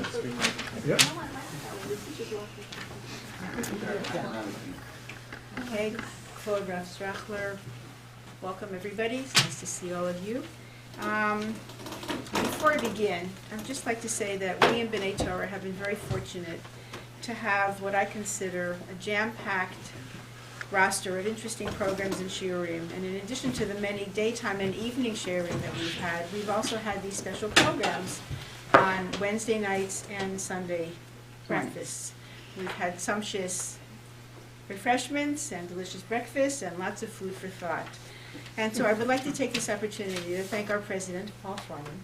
Yep. Okay, Claude Raff Strachler, welcome everybody. It's nice to see all of you. Before I begin, I'd just like to say that we in B'nai Torah have been very fortunate to have what I consider a jam-packed roster of interesting programs in shiurim. And in addition to the many daytime and evening shiurim that we've also had these special programs on Wednesday nights and Sunday breakfasts. We've had sumptuous refreshments and delicious breakfasts and lots of food for thought. And so I would like to take this opportunity to thank our president, Paul Foreman,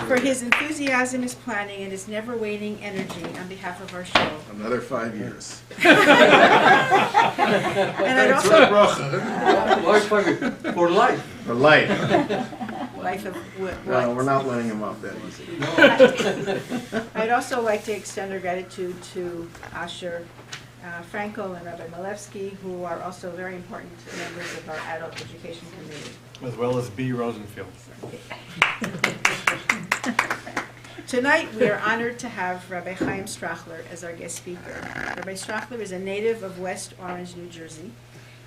for his enthusiasm, his planning, and his never-waning energy on behalf of our show. Another 5 years. And I'd also For life. For life. life of what? No, we're not letting him off that easy. I'd also like to extend our gratitude to Asher Frankel and Rabbi Malevsky, who are also very important members of our adult education committee. As well as B. Rosenfield. Tonight, we are honored to have Rabbi Chaim Strachler as our guest speaker. Rabbi Strachler is a native of West Orange, New Jersey,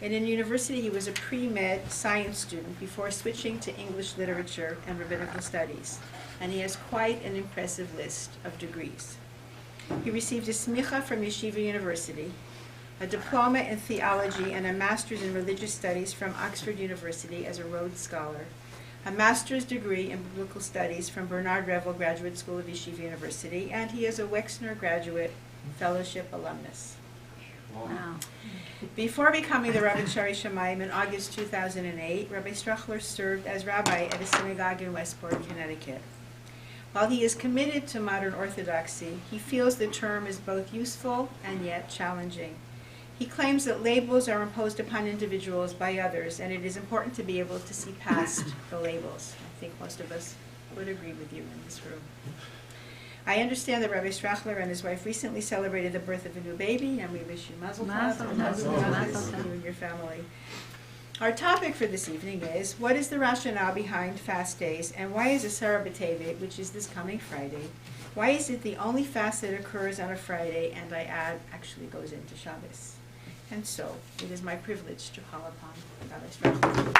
and in university he was a pre-med science student before switching to English literature and rabbinical studies, and he has quite an impressive list of degrees. He received a smicha from Yeshiva University, a diploma in theology and a master's in religious studies from Oxford University as a Rhodes Scholar, a master's degree in biblical studies from Bernard Revel Graduate School of Yeshiva University, and he is a Wexner Graduate Fellowship alumnus. Wow. Before becoming the Rabbi Shari Shamayim in August 2008, Rabbi Strachler served as rabbi at a synagogue in Westport, Connecticut. While he is committed to modern orthodoxy, he feels the term is both useful and yet challenging. He claims that labels are imposed upon individuals by others, and it is important to be able to see past the labels. I think most of us would agree with you in this room. I understand that Rabbi Strachler and his wife recently celebrated the birth of a new baby, and we wish you mazel tov Mazel and mazel tov. tov Mazel to tov. you and your family. Our topic for this evening is, what is the rationale behind fast days, and why is Asara B'Tevet, which is this coming Friday, why is it the only fast that occurs on a Friday, and I add, actually goes into Shabbos? And so, it is my privilege to call upon Rabbi Strachler.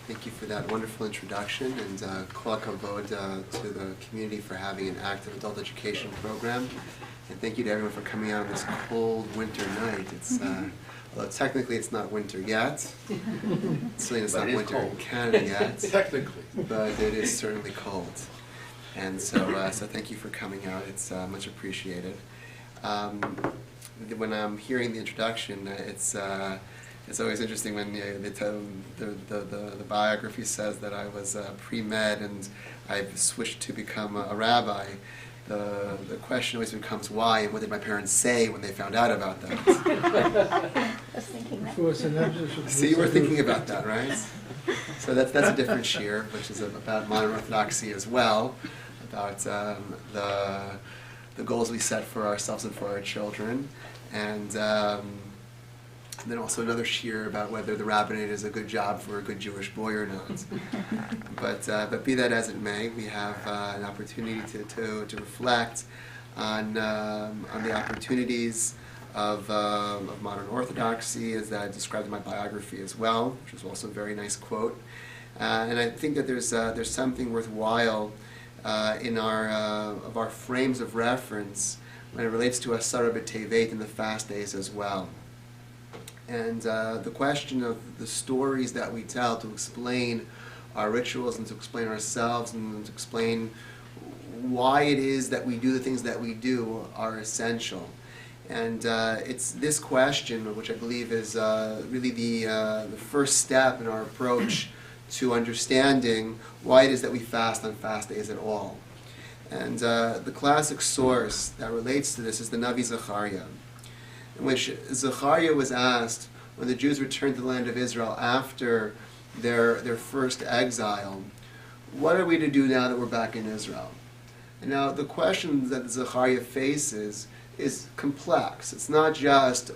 Thank you for that wonderful introduction, and kol hakavod to the community for having an active adult education program. And thank you to everyone for coming out on this cold winter night. It's although technically it's not winter yet. Certainly it's But not it is winter cold. in Canada yet. Technically. But it is certainly cold. And so thank you for coming out. It's much appreciated. When I'm hearing the introduction, it's always interesting when the biography says that I was pre-med and I've switched to become a rabbi. The question always becomes why, and what did my parents say when they found out about that? I was thinking that. See, you were thinking about that, right? So that's a different shiur, which is about modern orthodoxy as well, about the goals we set for ourselves and for our children, and then also another shiur about whether the rabbinate is a good job for a good Jewish boy or not. But be that as it may, we have an opportunity to reflect on the opportunities of modern orthodoxy, as that I described in my biography as well, which was also a very nice quote. And I think that there's something worthwhile in our frames of reference when it relates to Asara B'Tevet and the fast days as well. And the question of the stories that we tell to explain our rituals and to explain ourselves and to explain why it is that we do the things that we do are essential. And it's this question, which I believe is really the first step in our approach to understanding why it is that we fast on fast days at all. And the classic source that relates to this is the Navi Zechariah, in which Zechariah was asked, when the Jews returned to the land of Israel after their first exile, what are we to do now that we're back in Israel? And now the question that Zechariah faces is complex. It's not just,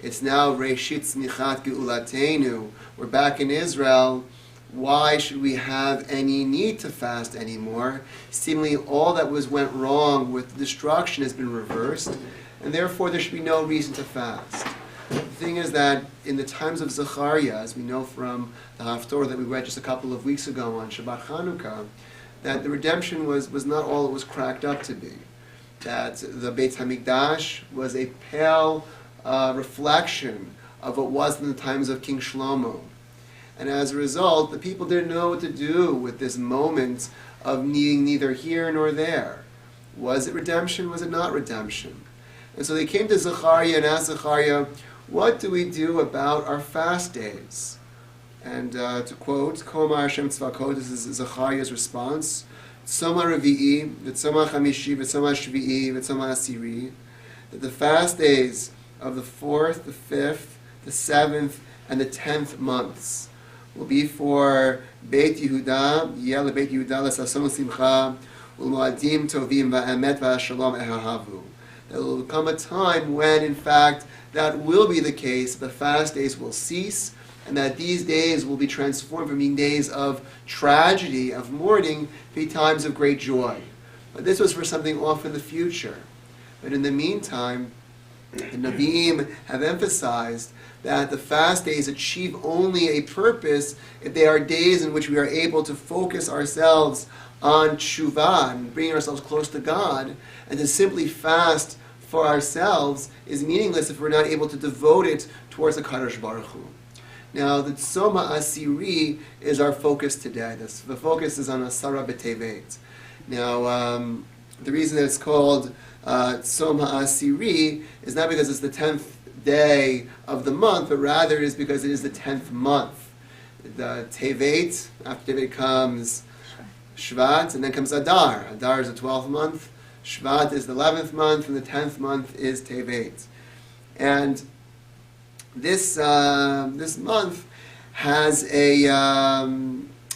It's now Reshit Tzmichat Geulatenu. We're back in Israel. Why should we have any need to fast anymore? Seemingly all that went wrong with destruction has been reversed, and therefore there should be no reason to fast. The thing is that in the times of Zechariah, as we know from the Haftorah that we read just a couple of weeks ago on Shabbat Chanukah, that the redemption was not all it was cracked up to be. That the Beit HaMikdash was a pale reflection of what was in the times of King Shlomo. And as a result, the people didn't know what to do with this moment of needing neither here nor there. Was it redemption? Was it not redemption? And so they came to Zechariah and asked Zechariah, what do we do about our fast days? And to quote, Komar Hashem Tzvakot, this is Zechariah's response, Tzoma Revi'i, V'tzoma Chamishi, V'tzoma Shvi'i, V'tzoma Asiri, that the fast days of the 4th, the 5th, the 7th, and the 10th months will be for Beit Yehuda, Yel Beit Yehuda l'sason simcha, u'moadim tovim va'emet va'shalom ehahavu. There will come a time when, in fact, that will be the case. The fast days will cease, and that these days will be transformed from being days of tragedy, of mourning, to be times of great joy. But this was for something off in the future. But in the meantime, the Nevi'im have emphasized that the fast days achieve only a purpose if they are days in which we are able to focus ourselves on tshuva and bringing ourselves close to God, and to simply fast for ourselves is meaningless if we're not able to devote it towards the Kadosh Baruch Hu. Now, the Tzoma Asiri is our focus today. The focus is on Asara B'Tevet. Now, the reason that it's called Tzoma Asiri is not because it's the 10th day of the month, but rather it is because it is the 10th month. The Tevet, after Tevet comes Shvat, and then comes Adar. Adar is the 12th month, Shvat is the 11th month, and the 10th month is Tevet. And this month has a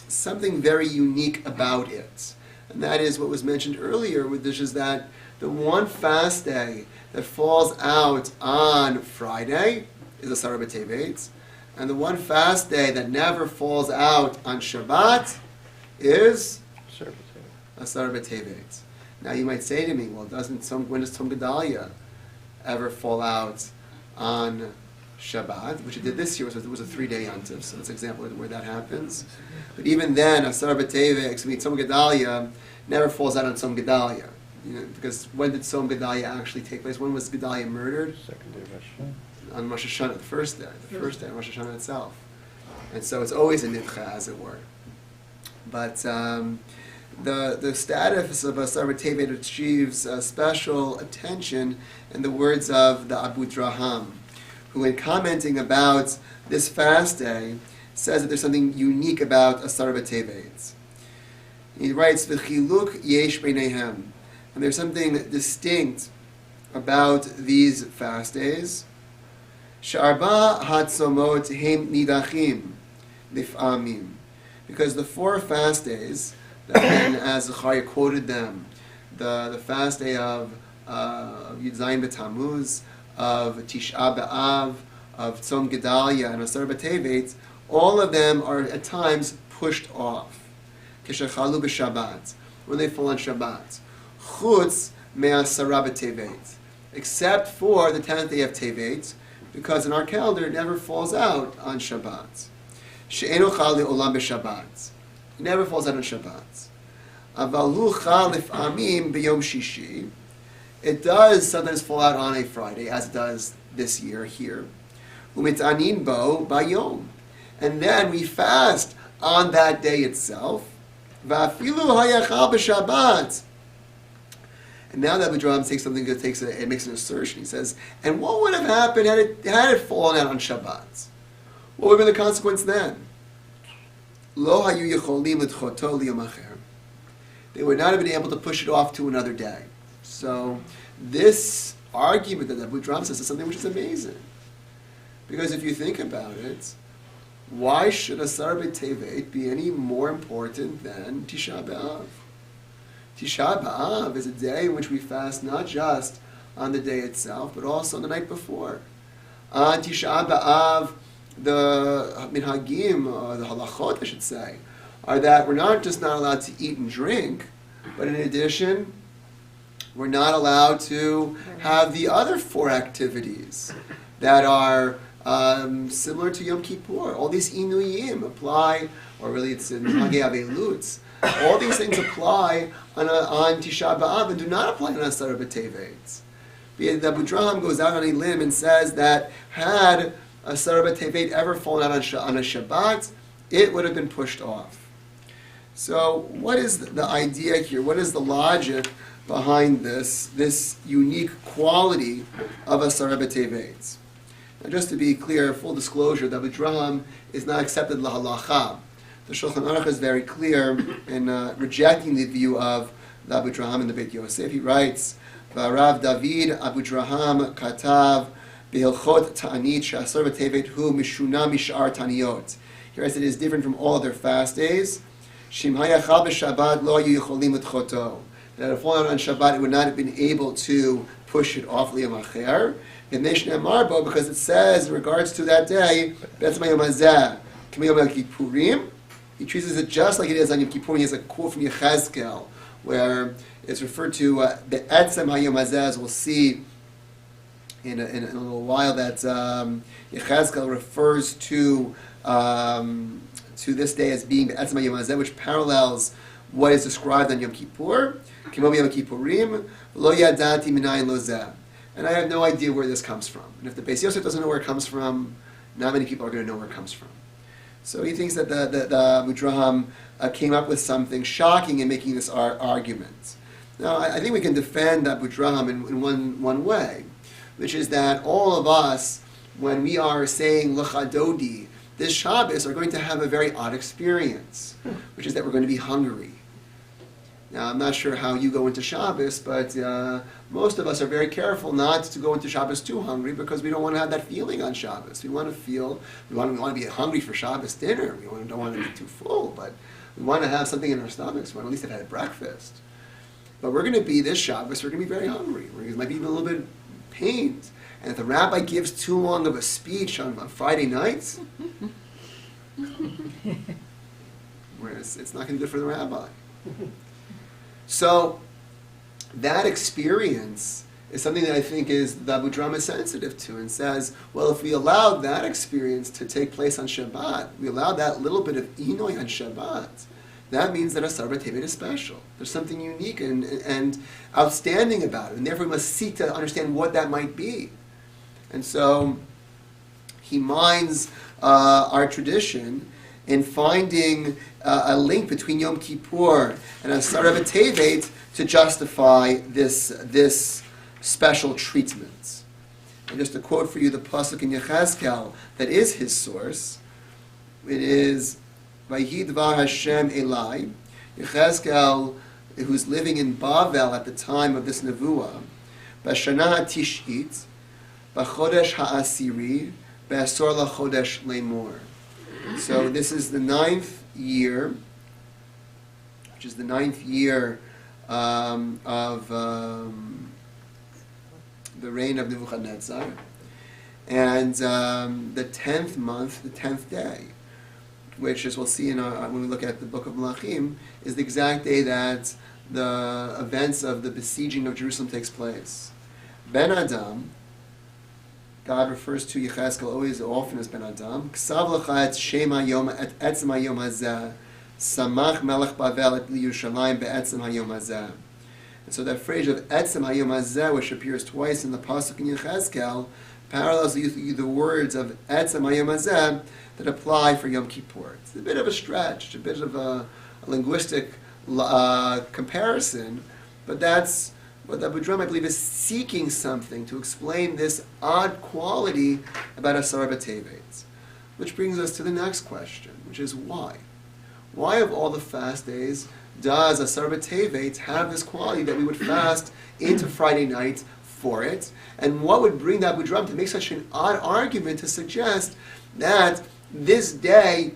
something very unique about it. And that is what was mentioned earlier, which is that the one fast day that falls out on Friday is Asara B'Tevet, and the one fast day that never falls out on Shabbat is Asara B'Tevet. Now you might say to me, well, when does Tzom Gedalia ever fall out on Shabbat, which it did this year? It was a 3-day Yontif, so that's an example of where that happens. But even then, Asara B'Tevet, Tzom Gedalia, never falls out on Tzom Gedalia. Because when did Tzom Gedalia actually take place? When was Gedalia murdered? Second day of Rosh Hashanah. On Rosh Hashanah, the first day of Rosh Hashanah itself. And so it's always a nidcha, as it were. But the status of Asar B'Tevet achieves special attention in the words of the Abu Draham, who, in commenting about this fast day, says that there's something unique about Asar B'Tevet. He writes, "V'chiluk yesh b'neihem," and there's something distinct about these fast days. She'arba hatzomot heim nidachim lif'amim, because the 4 fast days, as Zechariah quoted them, the fast day of Yud Zayin B'Tammuz, of Tisha B'Av, of Tzom Gedalia, and Asar B'Tevet, all of them are at times pushed off. Kishachalu b'Shabbat, when they fall on Shabbat. Chutz me'asara b'Tevet, except for the 10th day of Tevet, because in our calendar it never falls out on Shabbat. She'enu chal le'olam b'Shabbat, it never falls out on Shabbat. Aval hu chal lif'amim b'yom shishi, it does sometimes fall out on a Friday, as it does this year here. U'mit'anin bo b'yom, and then we fast on that day itself. Va'afilu hayachal b'Shabbat. And now that Abu takes something that it makes an assertion. He says, and what would have happened had it fallen out on Shabbat? What would have been the consequence then? Lo hayu yecholim l'tchoto liyom acher. They would not have been able to push it off to another day. So this argument that Abu Draham says is something which is amazing. Because if you think about it, why should Asar B'Tevet be any more important than Tisha B'Av? Tisha B'Av is a day in which we fast not just on the day itself, but also on the night before. on Tisha B'Av, the minhagim, or the halachot, I should say, are that we're not just not allowed to eat and drink, but in addition, we're not allowed to have the other 4 activities that are similar to Yom Kippur. All these inuyim apply, or really it's in Hagei Avelut. All these things apply on Tisha B'Av and do not apply on Asara B'Tevet. The Abu Draham goes out on a limb and says that had Asara B'Tevet ever fallen out on a Shabbat, it would have been pushed off. So what is the idea here? What is the logic behind this unique quality of Asara B'Tevet? Now just to be clear, full disclosure, the Abu Draham is not accepted lahalacha. The Shulchan Aruch is very clear in rejecting the view of the Abu Draham and the Beit Yosef. He writes, "Rav David Abu Draham katav b'hilchot ta'anit she'asar b'tevet hu mishuna mishar taniyot." He writes, it is different from all other fast days. Shim hayachal b'Shabbat lo yu yicholim l'tchoto. That if fallen on Shabbat, it would not have been able to push it off liyom acher. Because it says in regards to that day, Be'etzem hayom hazeh k'miyom Kippurim. He treats it just like it is on Yom Kippur. He has a quote from Yechezkel where it's referred to Be'etzem hayom hazeh, as we'll see in a little while, that Yechezkel refers to this day as being Be'etzem hayom hazeh, which parallels what is described on Yom Kippur. K'mo b'Yom Kippurim, lo yadati minayin lo zeh. And I have no idea where this comes from. And if the Beis Yosef doesn't know where it comes from, not many people are going to know where it comes from. So he thinks that the Mudraham came up with something shocking in making this argument. Now, I think we can defend Abu Draham in one way, which is that all of us, when we are saying L'chadodi, this Shabbos, are going to have a very odd experience, which is that we're going to be hungry. Now, I'm not sure how you go into Shabbos, but most of us are very careful not to go into Shabbos too hungry because we don't want to have that feeling on Shabbos. We want to be hungry for Shabbos dinner. We don't want to be too full, but we want to have something in our stomachs. We want to at least have had breakfast. But we're going to be this Shabbos, we're going to be very hungry. We might be even a little bit pained. And if the rabbi gives too long of a speech on Friday nights, it's not going to be good for the rabbi. So that experience is something that I think the Abu Draham is sensitive to, and says, well, if we allowed that experience to take place on Shabbat, we allow that little bit of Inoy on Shabbat, that means that Asar B'Tevet is special. There's something unique and outstanding about it, and therefore we must seek to understand what that might be. And so he mines our tradition in finding a link between Yom Kippur and Asara B'Tevet to justify this special treatment. And just to quote for you the pasuk in Yechezkel that is his source, it is Vayhi Dvar Hashem Elai. Yechezkel, who's living in Bavel at the time of this nevuah, B'Shana HaTish'it, B'Chodesh HaAsiri, B'Asor LaChodesh Lemor. So this is the 9th year, which is the 9th year of the reign of Nebuchadnezzar, and the 10th month, the 10th day, which, as we'll see when we look at the book of Melachim, is the exact day that the events of the besieging of Jerusalem takes place. Ben Adam, God refers to Yechezkel always often as Ben Adam. Ksav lecha et shem hayom et etzem hayom hazeh, samach melech Bavel et Yerushalayim be'etzem hayom hazeh. And so that phrase of etzem hayom hazeh, which appears twice in the pasuk in Yechezkel, parallels the words of etzem hayom hazeh that apply for Yom Kippur. It's a bit of a stretch, a bit of a linguistic comparison, but that's what the Abu Draham, I believe, is seeking something to explain this odd quality about Asar B'Tevet. Which brings us to the next question, which is why? Why of all the fast days does Asar B'Tevet have this quality that we would fast into Friday night for it? And what would bring the Abu Draham to make such an odd argument to suggest that this day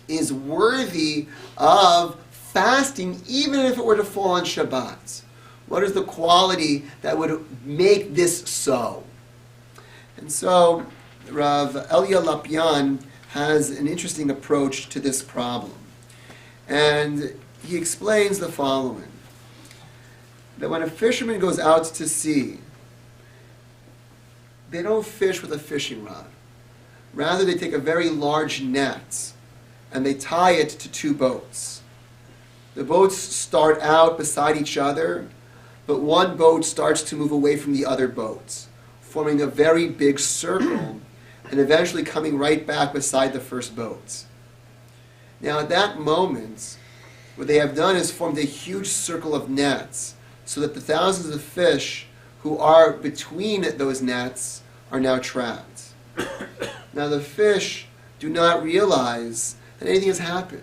is worthy of fasting even if it were to fall on Shabbat? What is the quality that would make this so? And so Rav Elia Lopian has an interesting approach to this problem. And he explains the following, that when a fisherman goes out to sea, they don't fish with a fishing rod. Rather, they take a very large net and they tie it to two boats. The boats start out beside each other, but one boat starts to move away from the other boats, forming a very big circle and eventually coming right back beside the first boat. Now at that moment, what they have done is formed a huge circle of nets so that the thousands of fish who are between those nets are now trapped. Now the fish do not realize that anything has happened.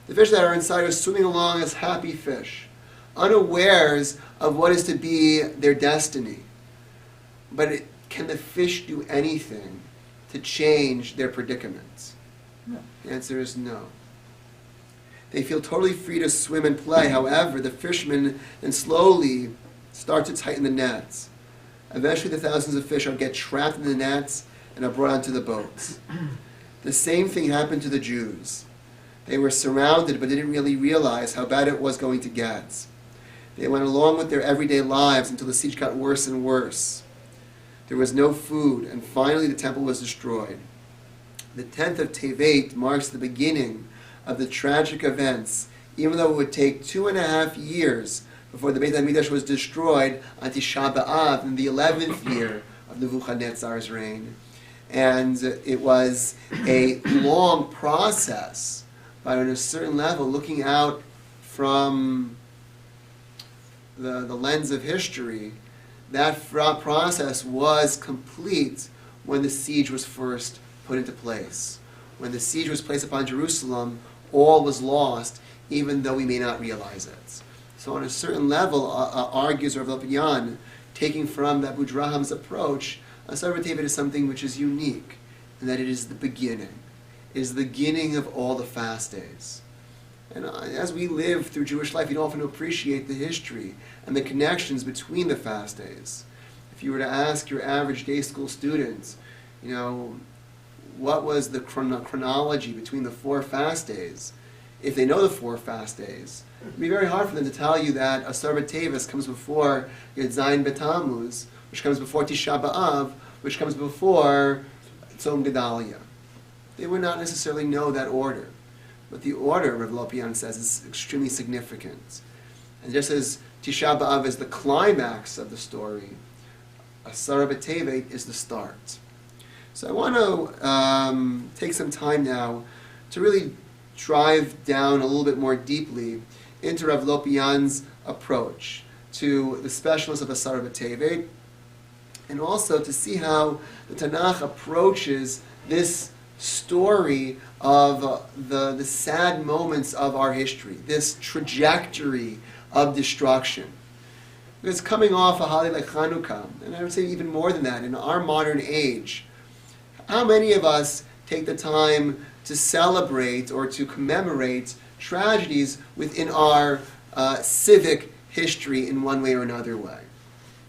The fish that are inside are swimming along as happy fish, unawares of what is to be their destiny. But can the fish do anything to change their predicament? No. The answer is no. They feel totally free to swim and play. However, the fishermen then slowly start to tighten the nets. Eventually, the thousands of fish get trapped in the nets and are brought onto the boats. The same thing happened to the Jews. They were surrounded but didn't really realize how bad it was going to get. They went along with their everyday lives until the siege got worse and worse. There was no food, and finally the temple was destroyed. The 10th of Tevet marks the beginning of the tragic events, even though it would take 2.5 years before the Beit HaMikdash was destroyed on Tisha B'Av in the 11th year of Nebuchadnezzar's reign. And it was a long process, but on a certain level, looking out from the lens of history, that process was complete when the siege was first put into place. When the siege was placed upon Jerusalem, all was lost, even though we may not realize it. So on a certain level, argues Rav Lopian, taking from Abu Draham's approach, Asar B'Tevet is something which is unique, and that it is the beginning. It is the beginning of all the fast days. And as we live through Jewish life, we don't often appreciate the history and the connections between the fast days. If you were to ask your average day school student, what was the chronology between the 4 fast days, if they know the 4 fast days, it would be very hard for them to tell you that Asar B'Tevet comes before Yud Zayin B'Tammuz, which comes before Tisha B'Av, which comes before Tzom Gedalia. They would not necessarily know that order. But the order, Rav Lopian says, is extremely significant. And just as Tisha B'Av is the climax of the story, Asar B'Tevet is the start. So I want to take some time now to really drive down a little bit more deeply into Rav Lopian's approach to the specialness of Asar B'Tevet, and also to see how the Tanakh approaches this story of the sad moments of our history, this trajectory of destruction. Because coming off a holiday like Chanukah, and I would say even more than that, in our modern age, how many of us take the time to celebrate or to commemorate tragedies within our civic history in one way or another way?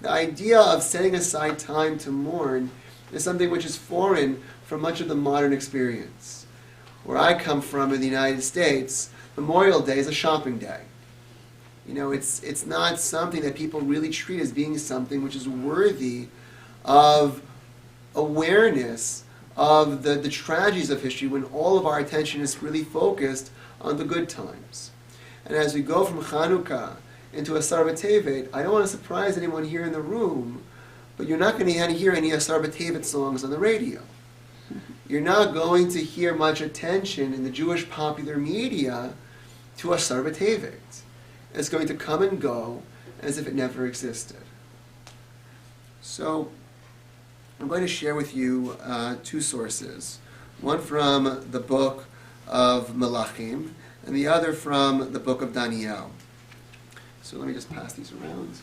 The idea of setting aside time to mourn is something which is foreign from much of the modern experience. Where I come from in the United States, Memorial Day is a shopping day. It's not something that people really treat as being something which is worthy of awareness of the tragedies of history, when all of our attention is really focused on the good times. And as we go from Chanukah into Asar B'Tevet, I don't want to surprise anyone here in the room, but you're not going to hear any Asar B'Tevet songs on the radio. You're not going to hear much attention in the Jewish popular media to Asar B'Tevet. It's going to come and go as if it never existed. So I'm going to share with you 2 sources. One from the book of Melachim, and the other from the book of Daniel. So let me just pass these around.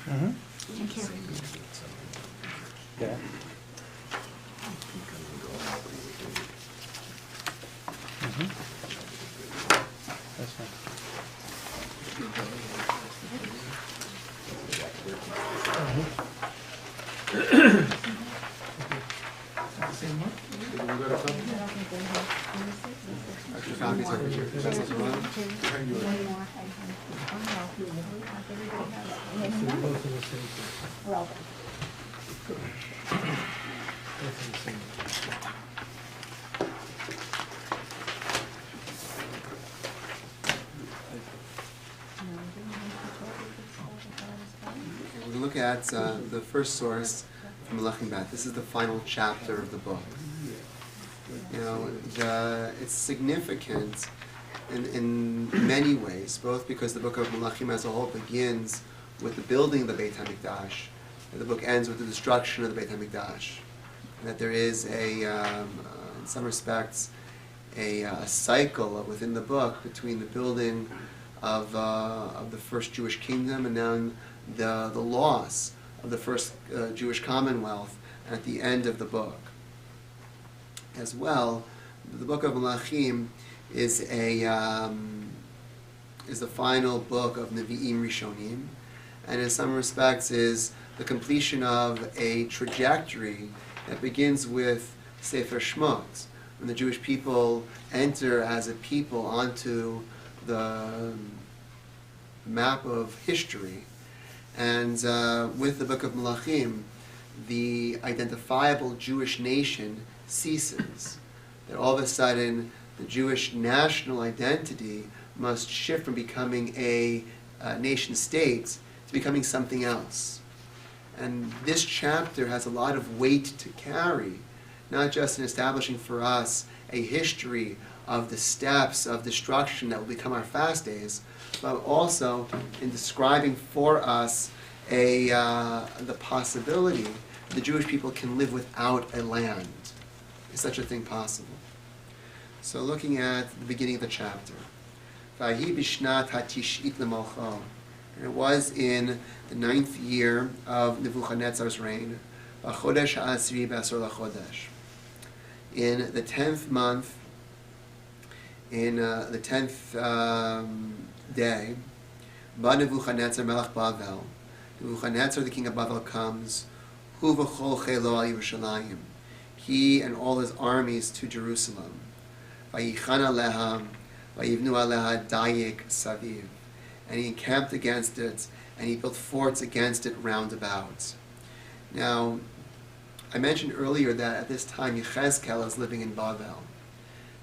Thank you. Yeah. That's fine. Extra copies over here. That's what you want? Well, We're going to look at the first source from Melachim Bet. This is the final chapter of the book. You know, it's significant in many ways, both because the book of Melachim as a whole begins with the building of the Beit HaMikdash, and the book ends with the destruction of the Beit HaMikdash. And that there is in some respects, a cycle within the book between the building of the first Jewish kingdom and then the loss of the first Jewish commonwealth at the end of the book. As well, the book of Melachim is the final book of Nevi'im Rishonim, and in some respects is the completion of a trajectory that begins with Sefer Shmot, when the Jewish people enter as a people onto the map of history. And with the book of Melachim, the identifiable Jewish nation ceases. That all of a sudden, the Jewish national identity must shift from becoming a nation state to becoming something else. And this chapter has a lot of weight to carry, not just in establishing for us a history of the steps of destruction that will become our fast days, but also in describing for us the possibility the Jewish people can live without a land. Is such a thing possible? So looking at the beginning of the chapter. Vahi bishnat hatish'it lemalcho. And it was in the 9th year of Nebuchadnezzar's reign, B'chodesh ha'asri b'asor lachodesh. In the 10th month, in the 10th day, Ba Nebuchadnezzar melech Bavel. Nebuchadnezzar, the king of Bavel, comes. Hu v'chol chelo al Yerushalayim. He and all his armies to Jerusalem. Vayichan aleha, vayivnu aleha dayik saviv. And he encamped against it, and he built forts against it round about. Now, I mentioned earlier that at this time Yechezkel is living in Bavel.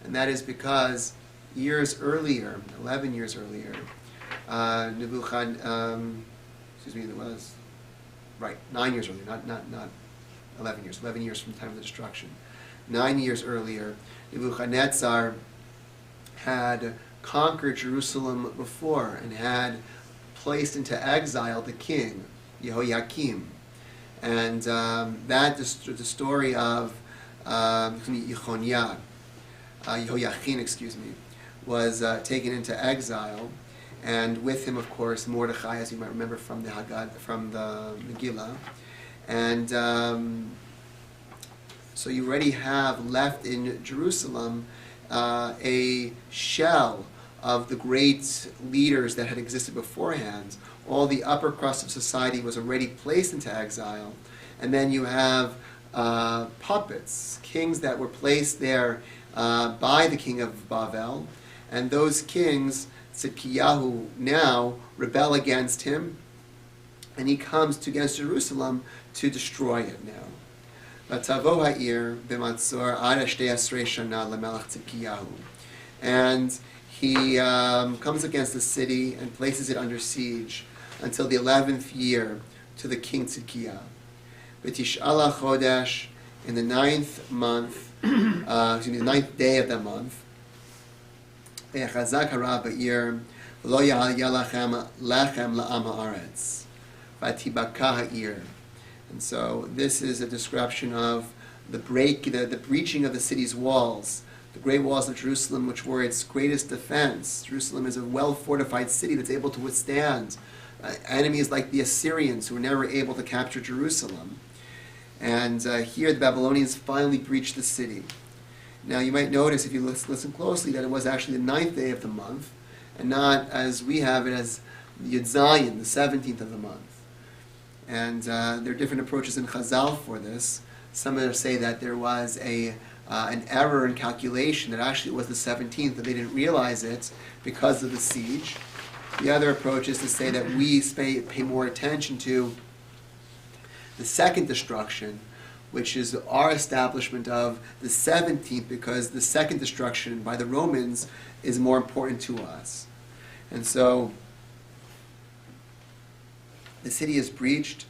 And that is because years earlier, 11 years earlier, it was, right, 9 years earlier, not 11 years, 11 years from the time of the destruction. 9 years earlier, Nebuchadnezzar had conquered Jerusalem before and had placed into exile the king, Yehoiakim. And the story of Yehoiachin, was taken into exile, and with him, of course, Mordechai, as you might remember from the Megillah. And so you already have left in Jerusalem a shell of the great leaders that had existed beforehand. All the upper crust of society was already placed into exile. And then you have puppets, kings that were placed there by the king of Bavel. And those kings, Tzidkiyahu, now rebel against him. And he comes against Jerusalem to destroy it now. And he comes against the city and places it under siege until the 11th year to the king Tzidkiyahu. B'tish'ala chodesh, in the 9th month, the 9th day of that month, Ve'achazak hara ba'ir, v'lo yalachem lechem la'am ha'aretz, v'atibaka ha'ir. And so this is a description of the breaching of the city's walls, the great walls of Jerusalem, which were its greatest defense. Jerusalem is a well-fortified city that's able to withstand enemies like the Assyrians, who were never able to capture Jerusalem. And here the Babylonians finally breached the city. Now you might notice, if you listen closely, that it was actually the 9th day of the month, and not as we have it as Yud Zayin, the 17th of the month. And there are different approaches in Chazal for this, Some others say that there was an error in calculation, that actually it was the 17th, that they didn't realize it because of the siege. The other approach is to say that we pay more attention to the second destruction, which is our establishment of the 17th, because the second destruction by the Romans is more important to us. And so the city is breached,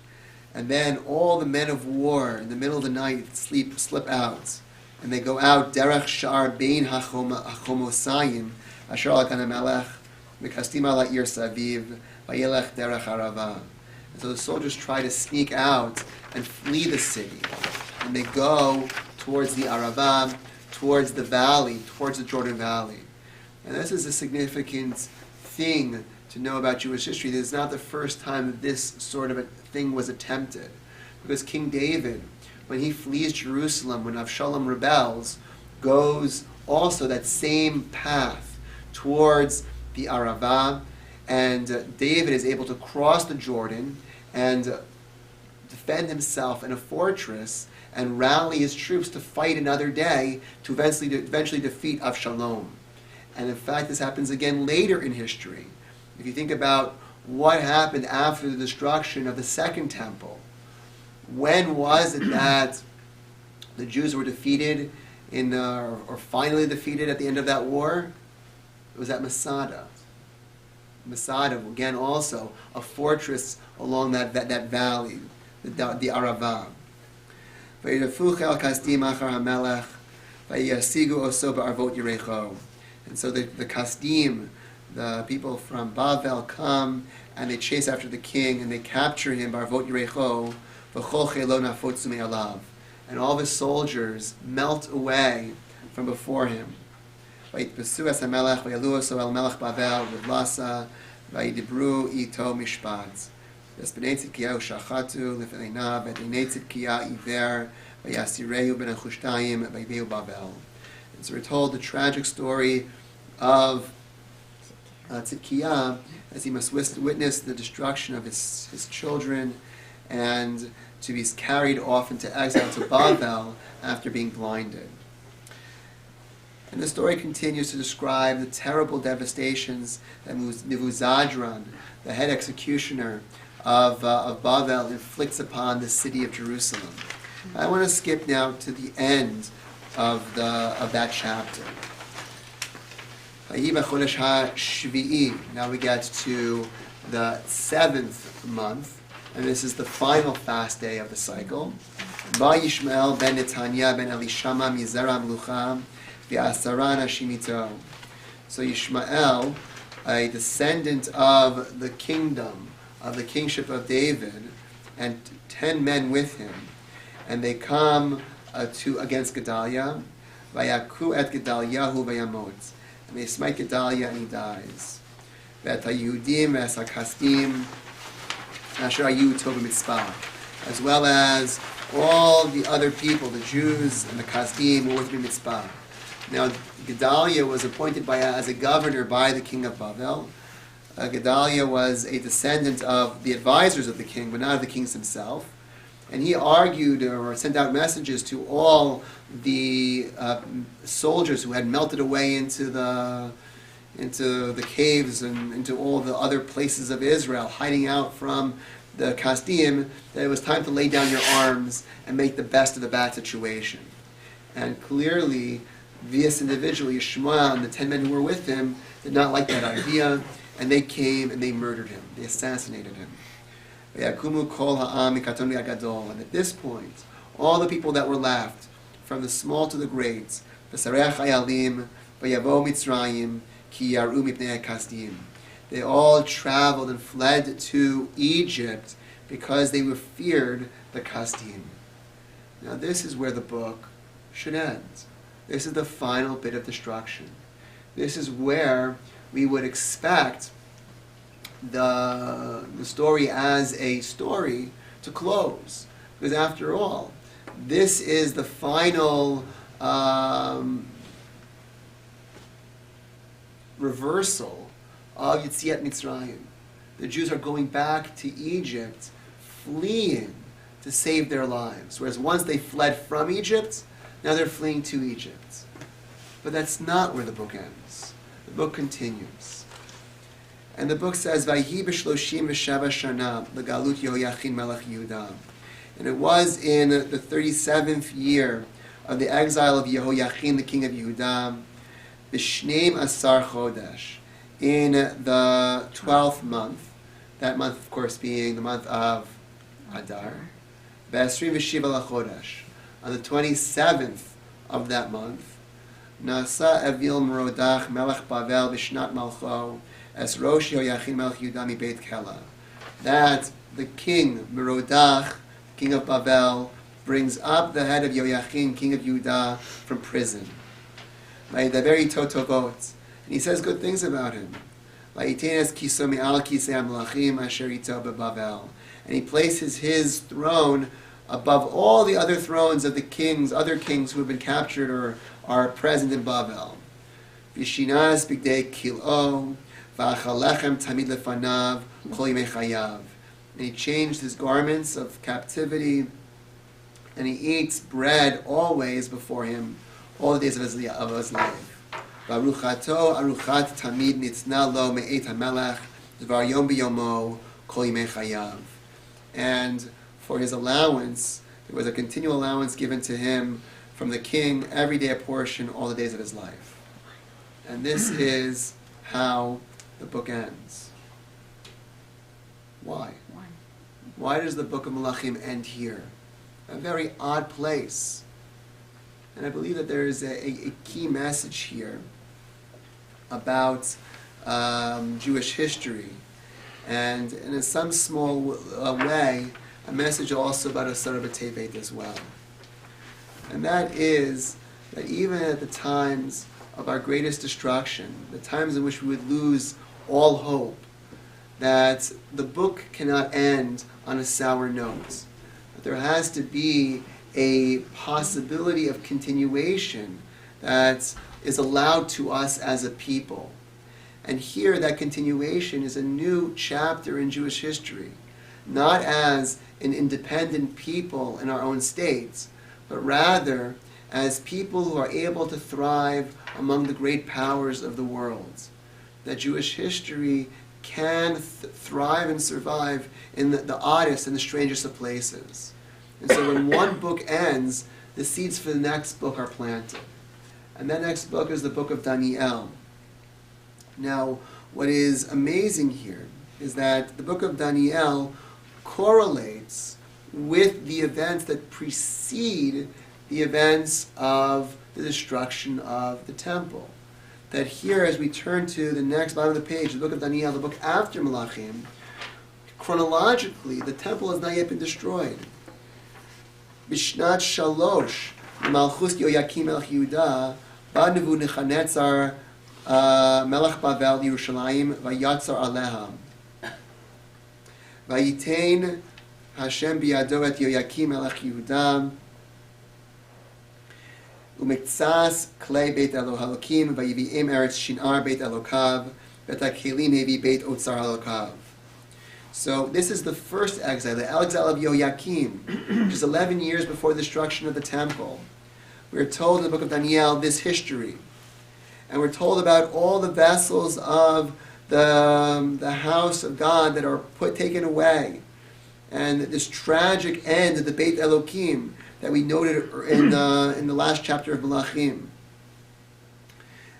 and then all the men of war in the middle of the night slip out, and they go out derech shar bein hachomosayim asher al gan hamelech mikastim al ha'ir saviv vayelech derech harava. And so the soldiers try to sneak out and flee the city, and they go towards the Arava, towards the valley, towards the Jordan Valley. And this is a significant thing to know about Jewish history. This is not the first time that this sort of a thing was attempted. Because King David, when he flees Jerusalem, when Avshalom rebels, goes also that same path towards the Arava, and David is able to cross the Jordan and defend himself in a fortress and rally his troops to fight another day to eventually defeat Avshalom. And in fact, this happens again later in history. If you think about what happened after the destruction of the Second Temple, when was it that the Jews were defeated or finally defeated at the end of that war? It was at Masada. Masada, again, also a fortress along that valley, the Arava. And so the Kasdim, the people from Bavel, come and they chase after the king and they capture him, Barvot Yerecho, and all of his soldiers melt away from before him. And so we're told the tragic story of Tzidkiah, as he must witness the destruction of his children and to be carried off into exile to Bavel after being blinded. And the story continues to describe the terrible devastations that Nebuzaradan, the head executioner of Bavel, inflicts upon the city of Jerusalem. I want to skip now to the end of that chapter. Now we get to the 7th month, and this is the final fast day of the cycle. Yishmael ben Netanya ben Elishama mizera Mlucha v'asarana shimito. So Yishmael, a descendant of the kingdom, of the kingship of David, and 10 men with him, and they come against Gedaliah. Vayaku et Gedaliahu vayamot. And they smite Gedaliah and he dies. As well as all the other people, the Jews and the Kasdim, who were with him in Mitzpah. Now, Gedaliah was appointed as a governor by the king of Bavel. Gedaliah was a descendant of the advisors of the king, but not of the king himself. And he argued or sent out messages to all the soldiers who had melted away into the caves and into all the other places of Israel, hiding out from the Kasdim, that it was time to lay down your arms and make the best of the bad situation. And clearly, this individual, Yishmael, and the 10 men who were with him, did not like that idea, and they came and they murdered him. They assassinated him. And at this point, all the people that were left, from the small to the great, they all traveled and fled to Egypt because they were feared the Kasdim. Now this is where the book should end. This is the final bit of destruction. This is where we would expect the story as a story to close. Because after all, this is the final reversal of Yetziat Mitzrayim. The Jews are going back to Egypt, fleeing to save their lives. Whereas once they fled from Egypt, now they're fleeing to Egypt. But that's not where the book ends. The book continues. And the book says, Vayhi b'shloshim v'sheva shana l'galut Yehoyachin melech Yehuda. And it was in the 37th year of the exile of Yehoyachin, the king of Yehuda, b'shneim asar chodesh, in the 12th month, that month, of course, being the month of Adar, b'esrim v'shiva l'chodesh, on the 27th of that month, Nasa Evil Merodach Melech Bavel Bishnat Malcho as Rosh Yehoyachin Melech Yehuda mi Beit Kela. That the king Merodach, king of Bavel, brings up the head of Yehoyachin, king of Yehuda, from prison. Vayidaber ito tovot, and he says good things about him. Vayitenes kiso me'al kisei hamlachim asher ito beBavel, and he places his throne above all the other thrones of the kings, other kings who have been captured or are present in Bavel. Vishinas bigdei kilo, v'achalechem tamid lefanav, kol yimei chayav. And he changed his garments of captivity, and he eats bread always before him, all the days of his life. V'aruchato aruchat tamid nitzna lo me'et hamelech, dvar yom b'yomo, kol yimei chayav. And for his allowance, there was a continual allowance given to him from the king, every day a portion, all the days of his life. And this is how the book ends. Why? Why does the book of Malachim end here? A very odd place. And I believe that there is a key message here about Jewish history. And in some small way, a message also about Asara B'Tevet as well. And that is that even at the times of our greatest destruction, the times in which we would lose all hope, that the book cannot end on a sour note. That there has to be a possibility of continuation that is allowed to us as a people. And here that continuation is a new chapter in Jewish history, not as an independent people in our own states, but rather as people who are able to thrive among the great powers of the world. That Jewish history can thrive and survive in the oddest and the strangest of places. And so when one book ends, the seeds for the next book are planted. And that next book is the book of Daniel. Now, what is amazing here is that the book of Daniel correlates with the events that precede the events of the destruction of the temple. That here, as we turn to the next bottom of the page, the book of Daniel, the book after Malachim, chronologically, the temple has not yet been destroyed. Bishnat Shalosh, Malchus Yehoyakim Melech Yehuda, Ba Nebuchadnezzar Melech Bavel Yerushalayim, Vayatzar Aleha. Vayitain Hashem biyado et Yehoyakim Melech Yehuda, Umektsas klei beit Elohakim, Vayivi'im eretz shinar beit Elokav, V'takelim hevi beit otzar Elokav. So this is the first exile, the exile of Yehoyakim, which is 11 years before the destruction of the temple. We're told in the book of Daniel this history. And we're told about all the vessels of the house of God that are taken away. And this tragic end of the Beit Elokim that we noted in the last chapter of Malachim.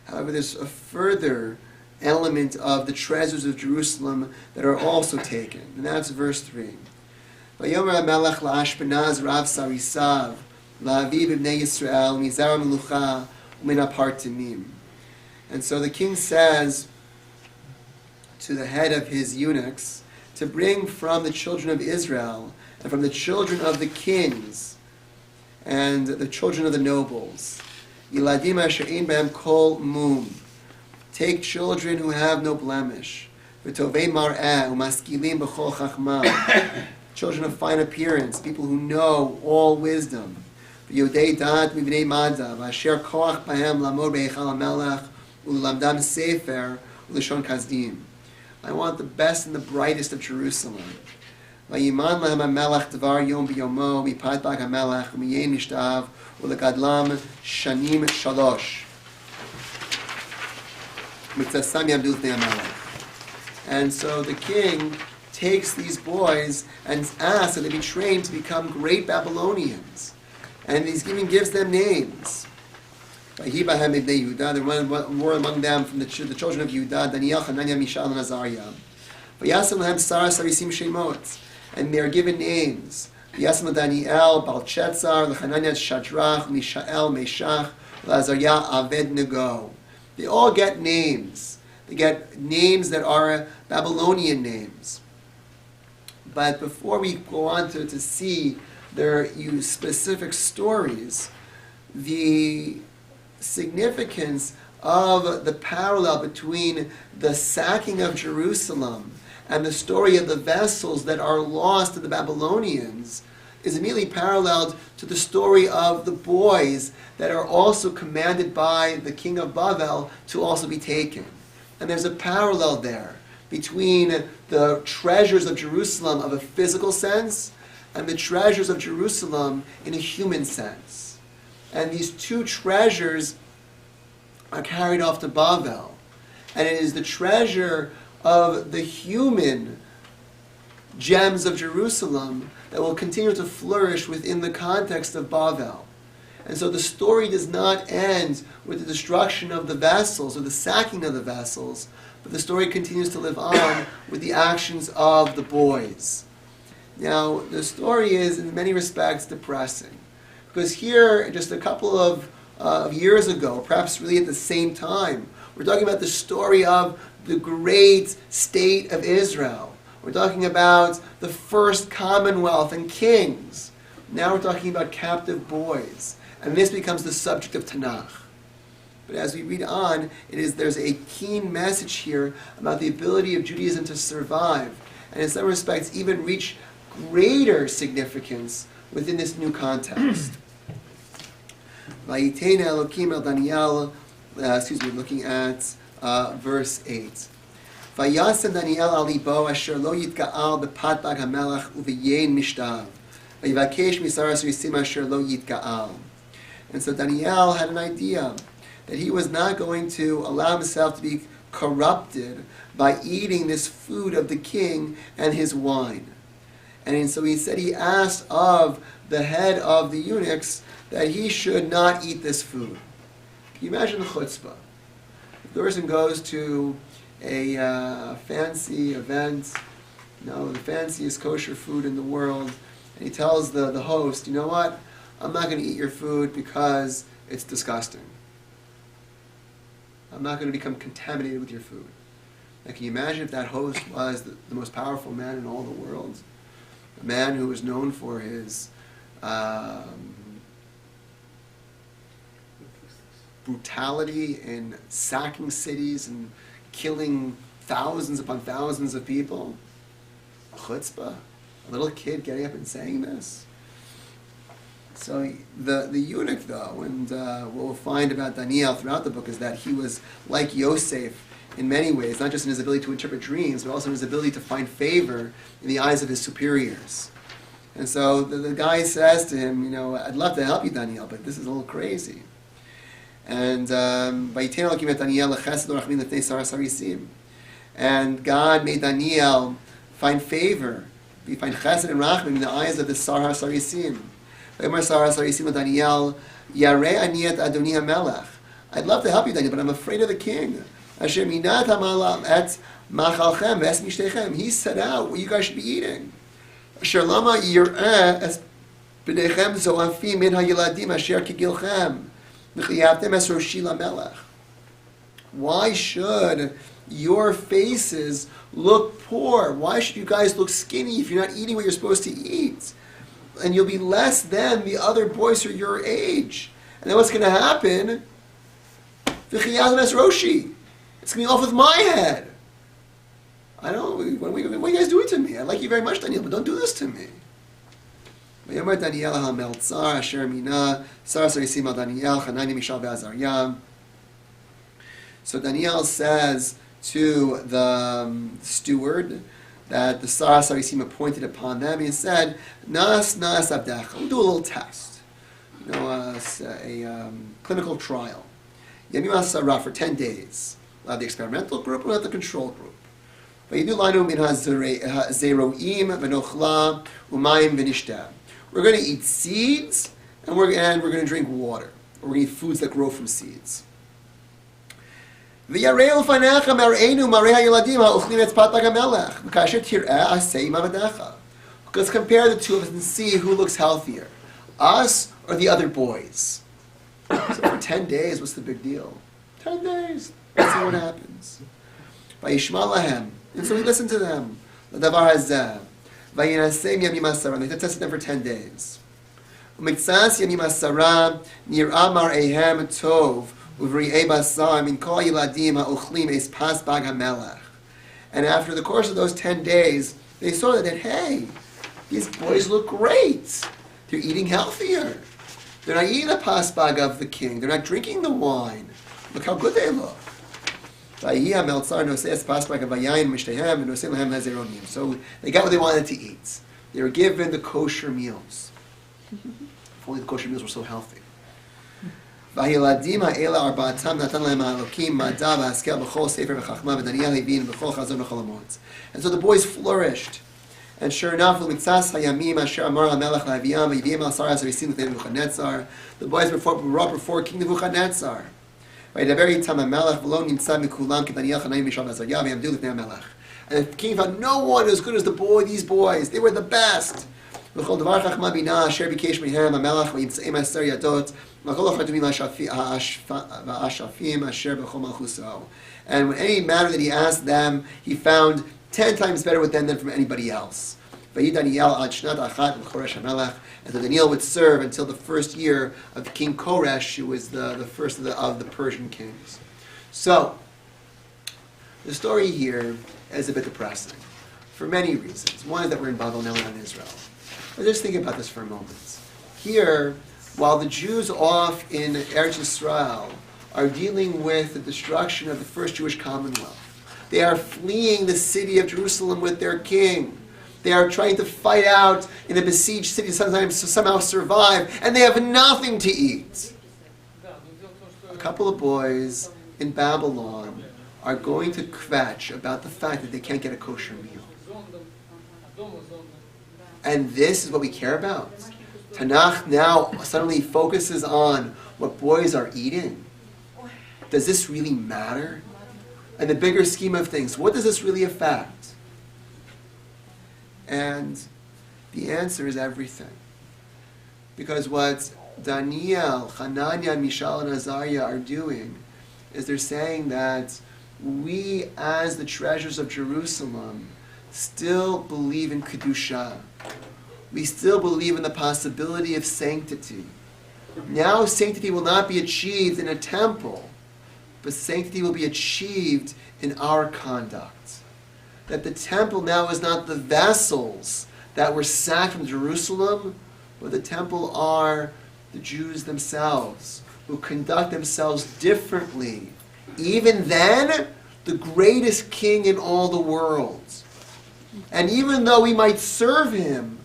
However, there's a further element of the treasures of Jerusalem that are also taken. And that's verse 3. Vayomer HaMelech la'Ashpenaz Rav Sarisav la'aviv b'nei Yisrael mizar melucha u'min apartimim. And so the king says to the head of his eunuchs to bring from the children of Israel and from the children of the kings and the children of the nobles, Yiladim asher ein behem kol mum. Take children who have no blemish. V'tovei mar'eh u'maskilim b'chol chachma. Children of fine appearance, people who know all wisdom. V'yodei dat mivnei madda, v'asher koach bahem lamod b'eichal hamelech u'lamdam sefer u'lishon kazdim. I want the best and the brightest of Jerusalem. Vayiman lahem hamelech devar yom biyomo mipad bag hamelech umiyein mishtav ulegadlam shanim shalosh. Mitzasam yamdu l'fnei hamelech. And so the king takes these boys and asks that they be trained to become great Babylonians. And he's gives them names. There were among them from the children of Yehuda, Daniel, Hananiah, Mishael, and Azariah. And they are given names. Daniel, Balchetzar, Hananiah, Shadrach, Mishael, Meshach, Azariah, Abednego. They all get names. They get names that are Babylonian names. But before we go on to see their specific stories, the significance of the parallel between the sacking of Jerusalem and the story of the vessels that are lost to the Babylonians is immediately paralleled to the story of the boys that are also commanded by the king of Bavel to also be taken. And there's a parallel there between the treasures of Jerusalem of a physical sense and the treasures of Jerusalem in a human sense. And these two treasures are carried off to Bavel. And it is the treasure of the human gems of Jerusalem that will continue to flourish within the context of Bavel. And so the story does not end with the destruction of the vessels or the sacking of the vessels, but the story continues to live on with the actions of the boys. Now, the story is in many respects depressing. Because here, just a couple of years ago, perhaps really at the same time, we're talking about the story of the great state of Israel. We're talking about the first commonwealth and kings. Now we're talking about captive boys. And this becomes the subject of Tanakh. But as we read on, there's a keen message here about the ability of Judaism to survive, and in some respects even reach greater significance within this new context. Vayitena Elokim el Daniel, looking at verse 8. Vayasem Daniel al libo asher lo yitga'al b'pat bag hamelech u'v'yein mishtav. Vayivakesh misaras risim asher lo yitga'al. And so Daniel had an idea that he was not going to allow himself to be corrupted by eating this food of the king and his wine. And so he asked of the head of the eunuchs that he should not eat this food. Can you imagine the chutzpah? If the person goes to a fancy event, the fanciest kosher food in the world, and he tells the host, you know what? I'm not going to eat your food because it's disgusting. I'm not going to become contaminated with your food. Now, can you imagine if that host was the most powerful man in all the world? A man who was known for his brutality in sacking cities and killing thousands upon thousands of people? Chutzpah. A little kid getting up and saying this? So the eunuch, though, and what we'll find about Daniel throughout the book is that he was like Yosef in many ways, not just in his ability to interpret dreams, but also in his ability to find favor in the eyes of his superiors. And so the guy says to him, I'd love to help you, Daniel, but this is a little crazy. And and God made Daniel find favor, find chesed and rachmim in the eyes of the Sar HaSarisim. I'd love to help you, Daniel, but I'm afraid of the king. He set out what you guys should be eating. Why should your faces look poor? Why should you guys look skinny if you're not eating what you're supposed to eat? And you'll be less than the other boys who are your age. And then what's going to happen? It's going to be off with my head. I don't know, what are you guys doing to me? I like you very much, Daniel, but don't do this to me. So Daniel says to the steward, that the Saras Harisim appointed upon them. He said, Nas Abdecha, we'll do a little test, a clinical trial. Yamim Asara for 10 days. We'll have the experimental group, we'll have the control group. We're going to eat seeds, and we're going to drink water. We're going to eat foods that grow from seeds. Let's compare the two of us and see who looks healthier, us or the other boys. So for 10 days, what's the big deal? 10 days. Let's see what happens. And so we listen to them. And they tested them for 10 days. And after the course of those 10 days, they saw that, hey, these boys look great. They're eating healthier. They're not eating the pasbag of the king. They're not drinking the wine. Look how good they look. So they got what they wanted to eat. They were given the kosher meals. If only the kosher meals were so healthy. And so the boys flourished. And sure enough, the boys were brought before King Nebuchadnezzar. Right, at the very time, and the king found no one as good as these boys. They were the best. And when any matter that he asked them, he found 10 times better with them than from anybody else. And so Daniel would serve until the first year of King Koresh, who was the first of the Persian kings. So, the story here is a bit depressing for many reasons. One is that we're in Babel now, not in Israel. But just think about this for a moment. Here, while the Jews off in Eretz Yisrael are dealing with the destruction of the first Jewish commonwealth, they are fleeing the city of Jerusalem with their king. They are trying to fight out in a besieged city, sometimes to somehow survive, and they have nothing to eat. A couple of boys in Babylon are going to kvetch about the fact that they can't get a kosher meal. And this is what we care about. Tanakh now suddenly focuses on what boys are eating. Does this really matter? In the bigger scheme of things, what does this really affect? And the answer is everything. Because what Daniel, Hananiah, Mishael, and Azariah are doing is they're saying that we, as the treasures of Jerusalem, still believe in Kedusha. We still believe in the possibility of sanctity. Now sanctity will not be achieved in a temple, but sanctity will be achieved in our conduct. That the temple now is not the vessels that were sacked from Jerusalem, but the temple are the Jews themselves, who conduct themselves differently. Even then, the greatest king in all the world. And even though we might serve him,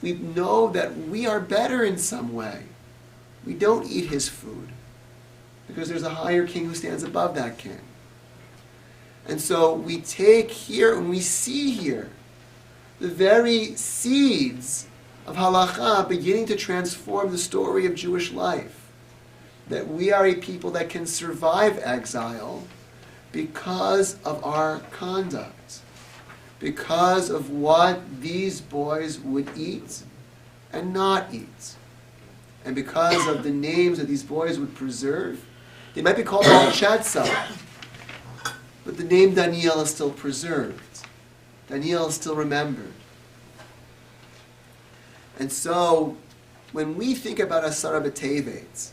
we know that we are better in some way. We don't eat his food, because there's a higher king who stands above that king. And so we take here and we see here the very seeds of halakha beginning to transform the story of Jewish life. That we are a people that can survive exile because of our conduct. Because of what these boys would eat and not eat. And because of the names that these boys would preserve. They might be called Belshazzar, but the name Daniel is still preserved. Daniel is still remembered. And so, when we think about Asara B'Tevet,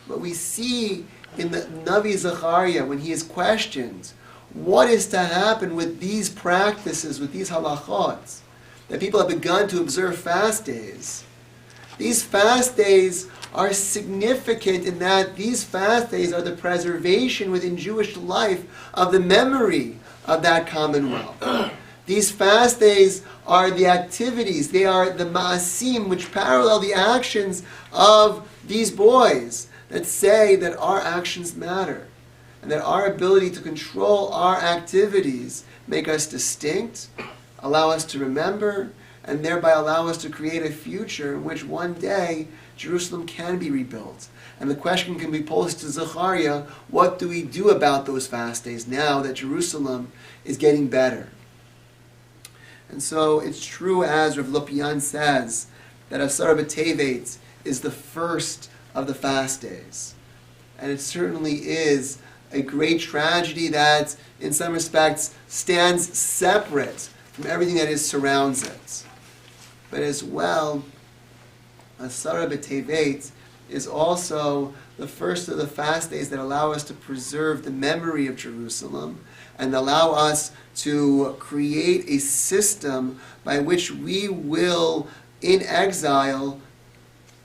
what we see in the Navi Zechariah, when he is questioned, what is to happen with these practices, with these halachot, that people have begun to observe fast days. These fast days are significant in that these fast days are the preservation within Jewish life of the memory of that commonwealth. These fast days are the activities, they are the ma'asim, which parallel the actions of these boys that say that our actions matter and that our ability to control our activities make us distinct, allow us to remember, and thereby allow us to create a future in which one day Jerusalem can be rebuilt. And the question can be posed to Zechariah, what do we do about those fast days now that Jerusalem is getting better? And so it's true, as Rav Lopian says, that Asara B'Tevet is the first of the fast days. And it certainly is a great tragedy that, in some respects, stands separate from everything that surrounds it. But as well, Asara B'Tevet is also the first of the fast days that allow us to preserve the memory of Jerusalem and allow us to create a system by which we will, in exile,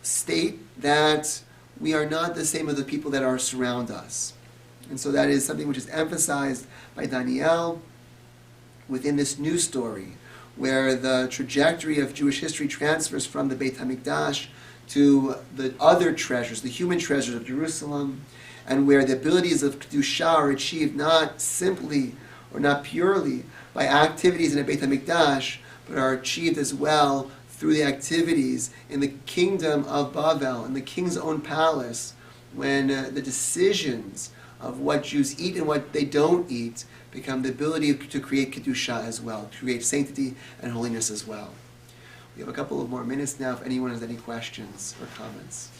state that we are not the same as the people that are surround us. And so that is something which is emphasized by Daniel within this new story, where the trajectory of Jewish history transfers from the Beit HaMikdash to the other treasures, the human treasures of Jerusalem, and where the abilities of Kedusha are achieved not simply or not purely by activities in the Beit HaMikdash, but are achieved as well through the activities in the kingdom of Bavel, in the king's own palace, when the decisions of what Jews eat and what they don't eat become the ability to create Kedusha as well, to create sanctity and holiness as well. We have a couple of more minutes now if anyone has any questions or comments.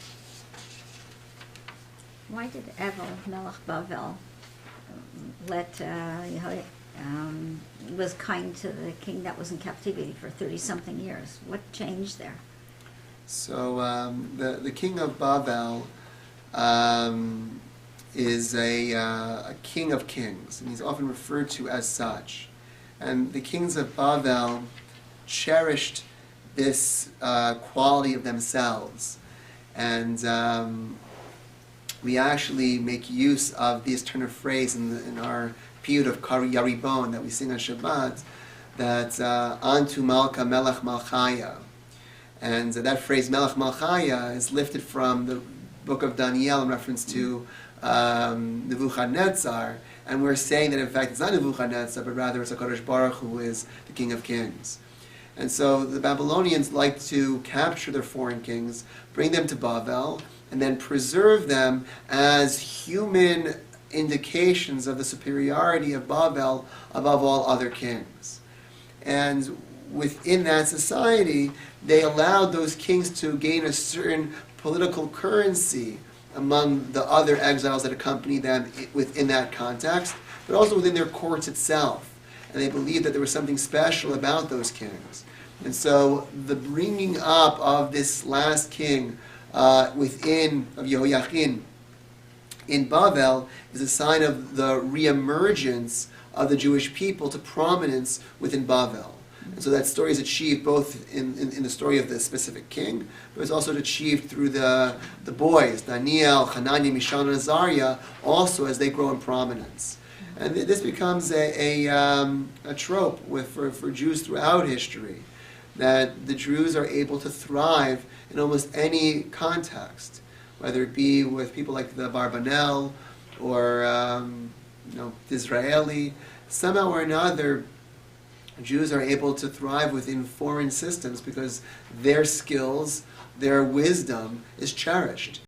Why did Evel, Melech Bavel, was kind to the king that was in captivity for 30-something years? What changed there? So the king of Bavel is a king of kings, and he's often referred to as such. And the kings of Bavel cherished this quality of themselves. And we actually make use of this turn of phrase in our period of Kari Yaribon that we sing on Shabbat, that Antu Malka Melech Malchaya. And that phrase Melech Malchaya is lifted from the book of Daniel in reference to Nebuchadnezzar, and we're saying that in fact it's not Nebuchadnezzar, but rather it's HaKadosh Baruch who is the King of Kings. And so the Babylonians like to capture their foreign kings, bring them to Bavel, and then preserve them as human indications of the superiority of Bavel above all other kings. And within that society, they allowed those kings to gain a certain political currency among the other exiles that accompanied them within that context, but also within their courts itself. And they believed that there was something special about those kings. And so the bringing up of this last king of Yehoiachin in Bavel is a sign of the reemergence of the Jewish people to prominence within Bavel. And so that story is achieved both in the story of the specific king, but it's also achieved through the boys, Daniel, Hananiah, Mishael, and Azariah, also as they grow in prominence. And this becomes a trope for Jews throughout history, that the Jews are able to thrive in almost any context, whether it be with people like the Barbanel or Disraeli. Somehow or another, Jews are able to thrive within foreign systems because their skills, their wisdom is cherished.